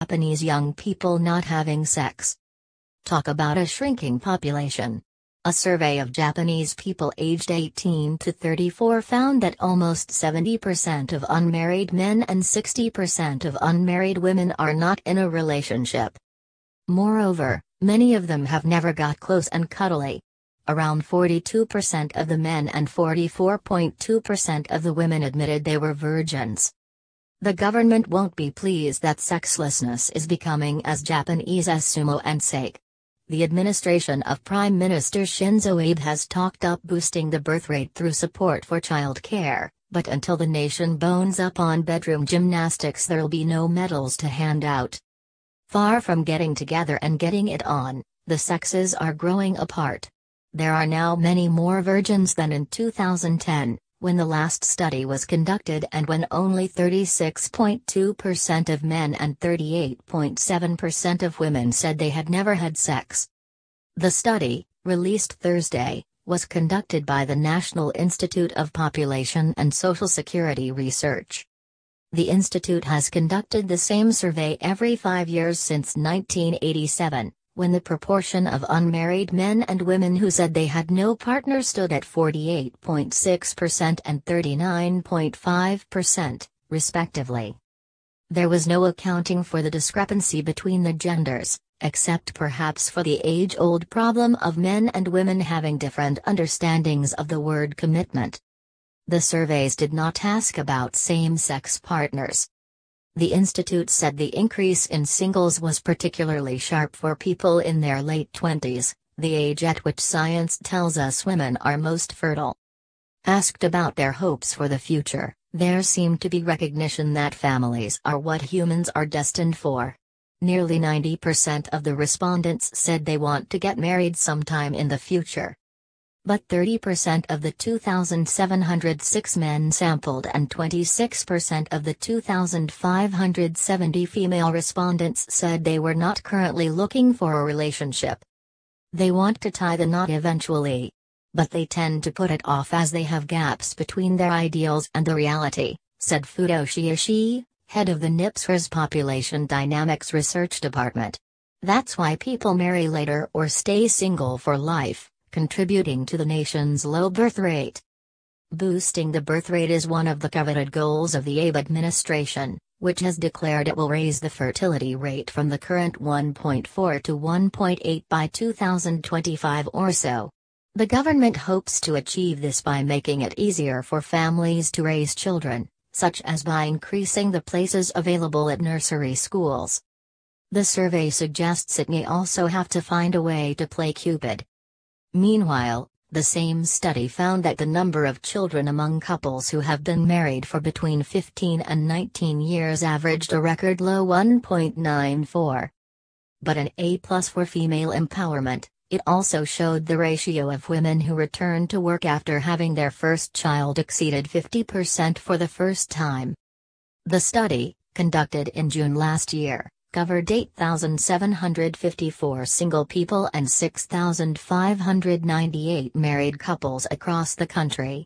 Japanese young people not having sex. Talk about a shrinking population. A survey of Japanese people aged 18 to 34 found that almost 70% of unmarried men and 60% of unmarried women are not in a relationship. Moreover, many of them have never got close and cuddly. Around 42% of the men and 44.2% of the women admitted they were virgins. The government won't be pleased that sexlessness is becoming as Japanese as sumo and sake. The administration of Prime Minister Shinzo Abe has talked up boosting the birth rate through support for child care, but until the nation bones up on bedroom gymnastics there'll be no medals to hand out. Far from getting together and getting it on, the sexes are growing apart. There are now many more virgins than in 2010, when the last study was conducted and when only 36.2% of men and 38.7% of women said they had never had sex. The study, released Thursday, was conducted by the National Institute of Population and Social Security Research. The institute has conducted the same survey every 5 years since 1987. When the proportion of unmarried men and women who said they had no partner stood at 48.6% and 39.5%, respectively. There was no accounting for the discrepancy between the genders, except perhaps for the age-old problem of men and women having different understandings of the word commitment. The surveys did not ask about same-sex partners. The institute said the increase in singles was particularly sharp for people in their late 20s, the age at which science tells us women are most fertile. Asked about their hopes for the future, there seemed to be recognition that families are what humans are destined for. Nearly 90% of the respondents said they want to get married sometime in the future. But 30% of the 2,706 men sampled and 26% of the 2,570 female respondents said they were not currently looking for a relationship. They want to tie the knot eventually. But they tend to put it off as they have gaps between their ideals and the reality, said Futoshi Ishii, head of the NIPSR's Population Dynamics Research Department. That's why people marry later or stay single for life, contributing to the nation's low birth rate. Boosting the birth rate is one of the coveted goals of the Abe administration, which has declared it will raise the fertility rate from the current 1.4 to 1.8 by 2025 or so. The government hopes to achieve this by making it easier for families to raise children, such as by increasing the places available at nursery schools. The survey suggests it may also have to find a way to play Cupid. Meanwhile, the same study found that the number of children among couples who have been married for between 15 and 19 years averaged a record low 1.94. But an A+ for female empowerment, it also showed the ratio of women who returned to work after having their first child exceeded 50% for the first time. The study, conducted in June last year, covered 8,754 single people and 6,598 married couples across the country.